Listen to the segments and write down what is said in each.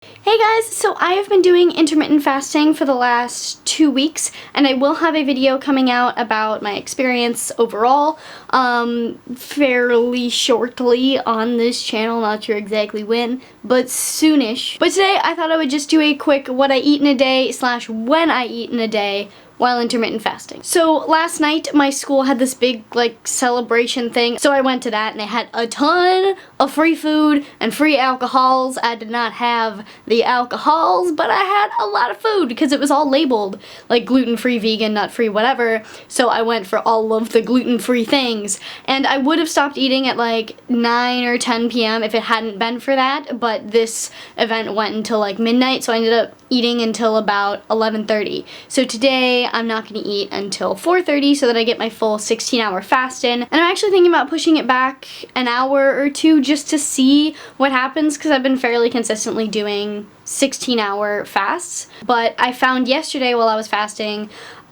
Hey guys, so I have been doing intermittent fasting for the last 2 weeks, and I will have a video coming out about my experience overall fairly shortly on this channel. Not sure exactly when, but soonish. But today I thought I would just do a quick what I eat in a day / when I eat in a day while intermittent fasting. So last night my school had this big celebration thing, so I went to that and they had a ton of free food and free alcohols. I did not have the alcohols, but I had a lot of food because it was all labeled like gluten-free, vegan, nut-free, whatever. So I went for all of the gluten-free things, and I would have stopped eating at like 9 or 10 p.m. if it hadn't been for that, but this event went until like midnight, so I ended up eating until about 11:30. So today I'm not going to eat until 4:30 so that I get my full 16-hour fast in. And I'm actually thinking about pushing it back an hour or two just to see what happens, because I've been fairly consistently doing 16-hour fasts. But I found yesterday while I was fasting,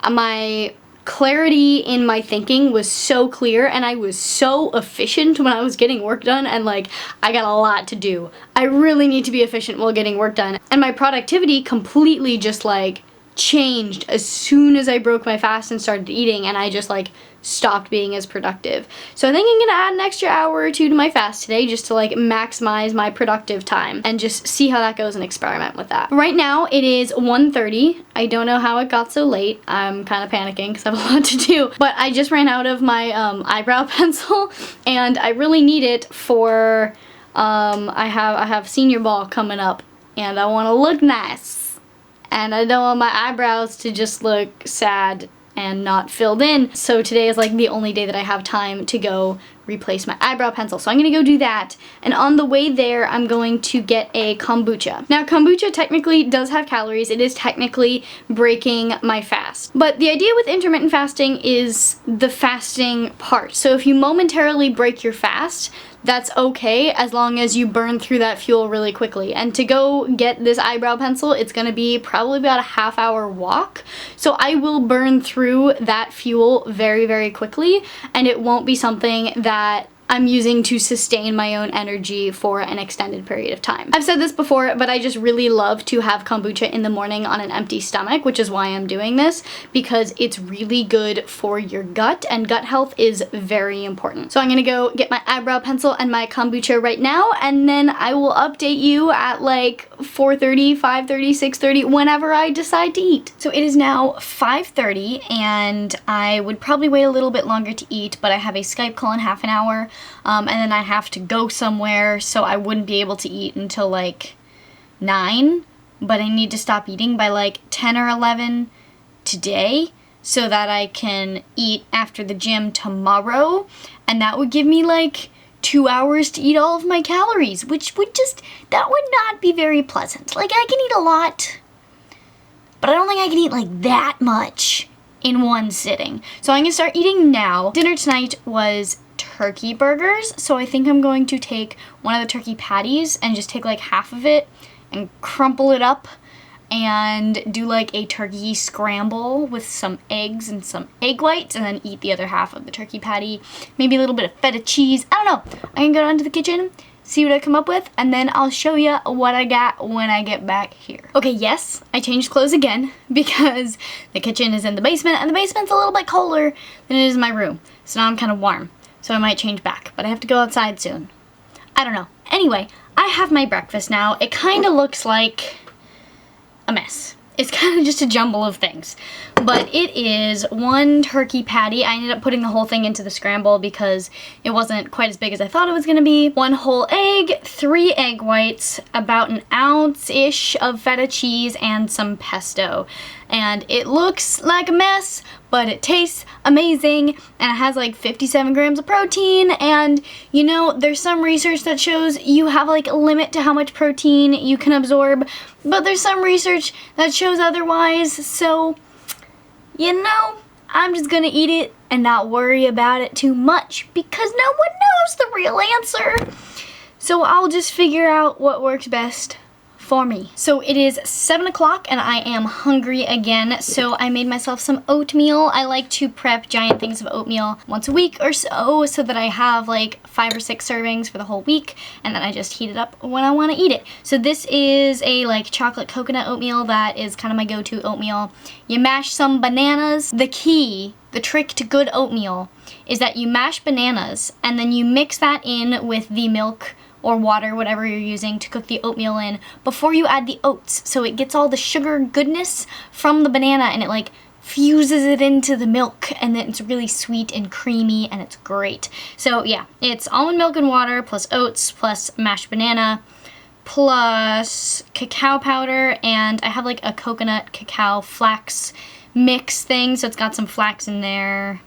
my clarity in my thinking was so clear and I was so efficient when I was getting work done, and like I got a lot to do. I really need to be efficient while getting work done, and my productivity completely just like changed as soon as I broke my fast and started eating, and I just like stopped being as productive. So I think I'm gonna add an extra hour or two to my fast today just to like maximize my productive time and just see how that goes and experiment with that. Right now it is 1:30. I don't know how it got so late. I'm kind of panicking because I have a lot to do, but I just ran out of my eyebrow pencil and I really need it for I have senior ball coming up and I want to look nice. And I don't want my eyebrows to just look sad and not filled in. So today is like the only day that I have time to go replace my eyebrow pencil. So I'm gonna go do that. And on the way there, I'm going to get a kombucha. Now, kombucha technically does have calories. It is technically breaking my fast. But the idea with intermittent fasting is the fasting part. So if you momentarily break your fast, that's okay as long as you burn through that fuel really quickly. And to go get this eyebrow pencil, it's gonna be probably about a half-hour walk. So I will burn through that fuel very, very quickly, and it won't be something that I'm using to sustain my own energy for an extended period of time. I've said this before, but I just really love to have kombucha in the morning on an empty stomach, which is why I'm doing this, because it's really good for your gut, and gut health is very important. So I'm gonna go get my eyebrow pencil and my kombucha right now, and then I will update you at like 4:30, 5:30, 6:30, whenever I decide to eat. So it is now 5:30, and I would probably wait a little bit longer to eat, but I have a Skype call in half an hour. And then I have to go somewhere, so I wouldn't be able to eat until like 9, but I need to stop eating by like 10 or 11 today so that I can eat after the gym tomorrow, and that would give me like 2 hours to eat all of my calories, which would that would not be very pleasant. Like, I can eat a lot, but I don't think I can eat like that much in one sitting. So I'm gonna start eating now. Dinner tonight was turkey burgers, so I think I'm going to take one of the turkey patties and just take like half of it and crumple it up and do like a turkey scramble with some eggs and some egg whites, and then eat the other half of the turkey patty. Maybe a little bit of feta cheese. I don't know. I can go down to the kitchen, see what I come up with, and then I'll show you what I got when I get back here. Okay, yes, I changed clothes again because the kitchen is in the basement, and the basement's a little bit colder than it is in my room. So now I'm kind of warm. So I might change back, but I have to go outside soon. I don't know. Anyway, I have my breakfast now. It kind of looks like a mess. It's kind of just a jumble of things. But it is one turkey patty. I ended up putting the whole thing into the scramble because it wasn't quite as big as I thought it was going to be. 1 whole egg, 3 egg whites, about an ounce-ish of feta cheese, and some pesto. And it looks like a mess, but it tastes amazing, and it has like 57 grams of protein, and you know, there's some research that shows you have like a limit to how much protein you can absorb, but there's some research that shows otherwise, so, you know, I'm just gonna eat it and not worry about it too much, because no one knows the real answer. So I'll just figure out what works best for me. So it is 7 o'clock and I am hungry again, so I made myself some oatmeal. I like to prep giant things of oatmeal once a week or so that I have like 5 or 6 servings for the whole week, and then I just heat it up when I want to eat it. So this is a like chocolate coconut oatmeal that is kind of my go-to oatmeal. You mash some bananas. The trick to good oatmeal is that you mash bananas and then you mix that in with the milk or water, whatever you're using to cook the oatmeal in, before you add the oats. So it gets all the sugar goodness from the banana and it like fuses it into the milk, and then it's really sweet and creamy and it's great. So yeah, it's almond milk and water plus oats plus mashed banana plus cacao powder, and I have like a coconut cacao flax mix thing, so it's got some flax in there.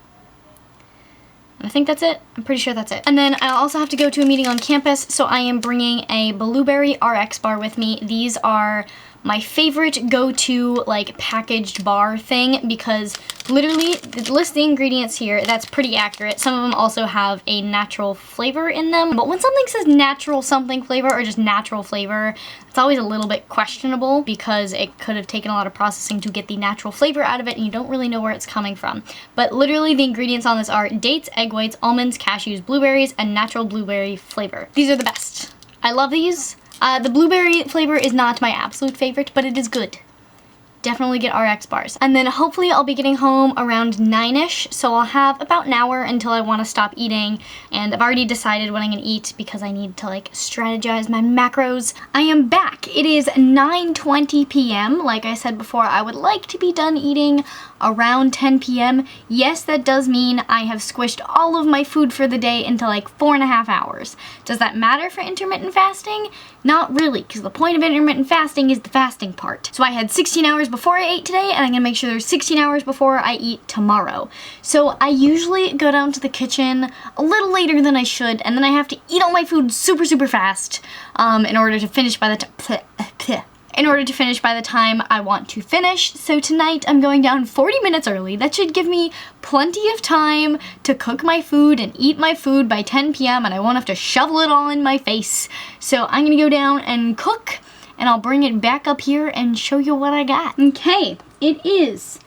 I think that's it. I'm pretty sure that's it. And then I also have to go to a meeting on campus, so I am bringing a blueberry RX bar with me. These are my favorite go-to like packaged bar thing, because literally the list the ingredients here, that's pretty accurate. Some of them also have a natural flavor in them, but when something says natural something flavor or just natural flavor, it's always a little bit questionable because it could have taken a lot of processing to get the natural flavor out of it and you don't really know where it's coming from. But literally the ingredients on this are dates, egg whites, almonds, cashews, blueberries, and natural blueberry flavor. These are the best. I love these. The blueberry flavor is not my absolute favorite, but it is good. Definitely get RX bars. And then hopefully I'll be getting home around 9-ish, so I'll have about an hour until I want to stop eating, and I've already decided what I'm gonna eat because I need to like strategize my macros. I am back. It is 9:20 p.m. Like I said before, I would like to be done eating around 10 p.m. Yes, that does mean I have squished all of my food for the day into like 4.5 hours. Does that matter for intermittent fasting? Not really, because the point of intermittent fasting is the fasting part. So I had 16 hours before I ate today, and I'm gonna make sure there's 16 hours before I eat tomorrow. So I usually go down to the kitchen a little later than I should, and then I have to eat all my food super, super fast in order to finish by the time I want to finish. So tonight I'm going down 40 minutes early. That should give me plenty of time to cook my food and eat my food by 10 p.m. and I won't have to shovel it all in my face. So I'm gonna go down and cook, and I'll bring it back up here and show you what I got. Okay, it is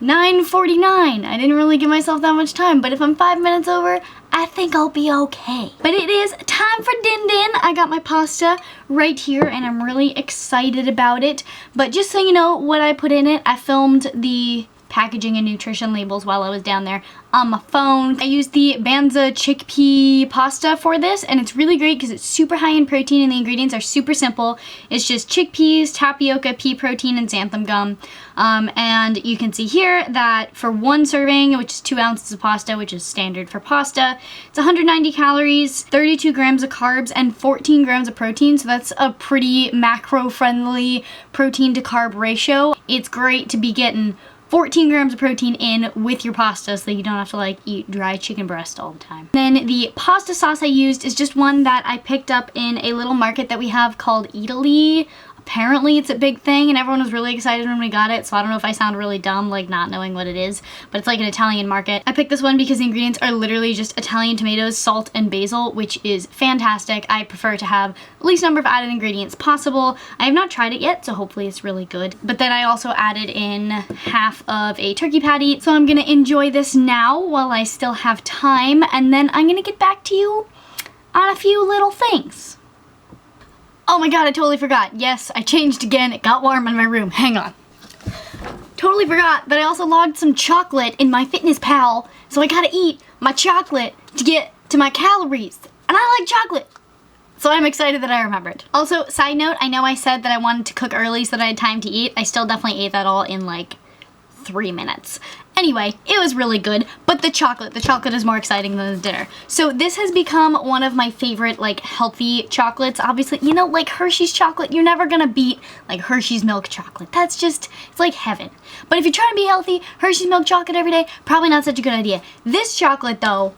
9:49. I didn't really give myself that much time, but if I'm 5 minutes over, I think I'll be okay. But it is time for din din. I got my pasta right here and I'm really excited about it. But just so you know what I put in it, I filmed the packaging and nutrition labels while I was down there on my phone. I used the Banza chickpea pasta for this, and it's really great because it's super high in protein and the ingredients are super simple. It's just chickpeas, tapioca, pea protein, and xanthan gum. And you can see here that for one serving, which is 2 ounces of pasta, which is standard for pasta, it's 190 calories, 32 grams of carbs, and 14 grams of protein. So that's a pretty macro-friendly protein to carb ratio. It's great to be getting 14 grams of protein in with your pasta so that you don't have to like eat dry chicken breast all the time. Then the pasta sauce I used is just one that I picked up in a little market that we have called Italy. Apparently it's a big thing and everyone was really excited when we got it, so I don't know if I sound really dumb like not knowing what it is, but it's like an Italian market. I picked this one because the ingredients are literally just Italian tomatoes, salt, and basil, which is fantastic. I prefer to have the least number of added ingredients possible. I have not tried it yet, so hopefully it's really good. But then I also added in half of a turkey patty, so I'm gonna enjoy this now while I still have time, and then I'm gonna get back to you on a few little things. Oh my god, I totally forgot. Yes, I changed again. It got warm in my room. Hang on. Totally forgot that I also logged some chocolate in MyFitnessPal, so I gotta eat my chocolate to get to my calories. And I like chocolate, so I'm excited that I remembered. Also, side note, I know I said that I wanted to cook early so that I had time to eat. I still definitely ate that all in like 3 minutes. Anyway, it was really good, but the chocolate is more exciting than the dinner. So this has become one of my favorite like healthy chocolates. Obviously, you know, like Hershey's chocolate, you're never gonna beat like Hershey's milk chocolate. That's just, it's like heaven. But if you're trying to be healthy, Hershey's milk chocolate every day, probably not such a good idea. This chocolate though,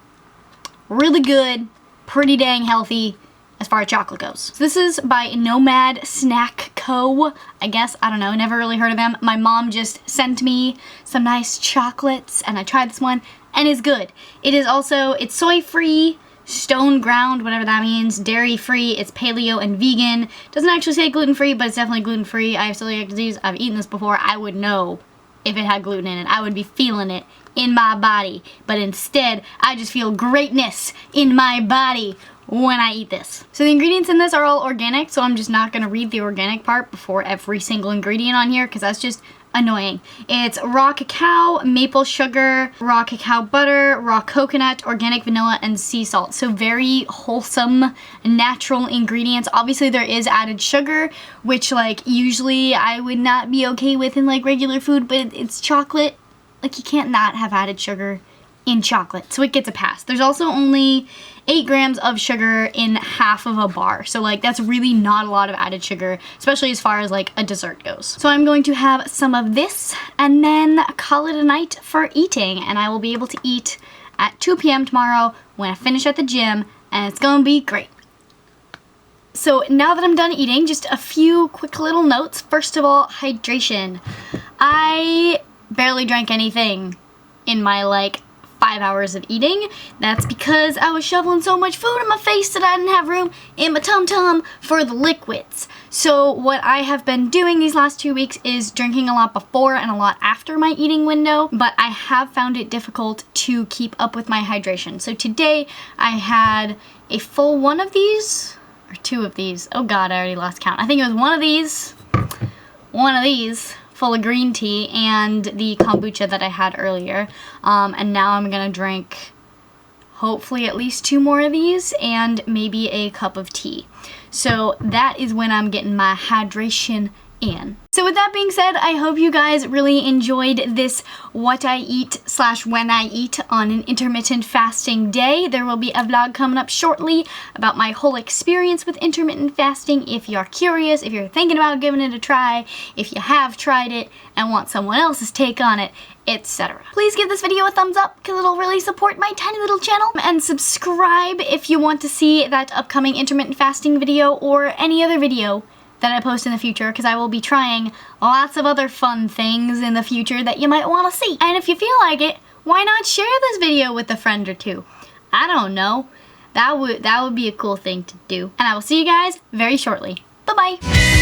really good, pretty dang healthy as far as chocolate goes. So this is by Nomad Snack Co. I guess, I don't know, never really heard of them. My mom just sent me some nice chocolates and I tried this one and it's good. It is also, it's soy free, stone ground, whatever that means, dairy free, it's paleo and vegan. Doesn't actually say gluten free, but it's definitely gluten free. I have celiac disease, I've eaten this before, I would know if it had gluten in it. I would be feeling it in my body, but instead, I just feel greatness in my body when I eat this. So the ingredients in this are all organic, so I'm just not gonna read the organic part before every single ingredient on here, because that's just annoying. It's raw cacao, maple sugar, raw cacao butter, raw coconut, organic vanilla, and sea salt. So very wholesome, natural ingredients. Obviously there is added sugar, which like usually I would not be okay with in like regular food, but it's chocolate. Like you can't not have added sugar in chocolate, so it gets a pass. There's also only 8 grams of sugar in half of a bar, so like that's really not a lot of added sugar, especially as far as like a dessert goes. So I'm going to have some of this and then call it a night for eating, and I will be able to eat at 2 p.m. tomorrow when I finish at the gym, and it's gonna be great. So now that I'm done eating, just a few quick little notes. First of all, hydration. I barely drank anything in my like 5 hours of eating. That's because I was shoveling so much food in my face that I didn't have room in my tum-tum for the liquids. So what I have been doing these last 2 weeks is drinking a lot before and a lot after my eating window, but I have found it difficult to keep up with my hydration. So today I had a full one of these, or 2 of these. Oh god, I already lost count. I think it was one of these full of green tea and the kombucha that I had earlier. And now I'm gonna drink hopefully at least 2 more of these and maybe a cup of tea. So that is when I'm getting my hydration in. So with that being said, I hope you guys really enjoyed this what I eat / when I eat on an intermittent fasting day. There will be a vlog coming up shortly about my whole experience with intermittent fasting if you're curious, if you're thinking about giving it a try, if you have tried it and want someone else's take on it, etc. Please give this video a thumbs up because it'll really support my tiny little channel, and subscribe if you want to see that upcoming intermittent fasting video or any other video that I post in the future, because I will be trying lots of other fun things in the future that you might want to see. And if you feel like it, why not share this video with a friend or 2? I don't know. That would be a cool thing to do. And I will see you guys very shortly. Bye-bye.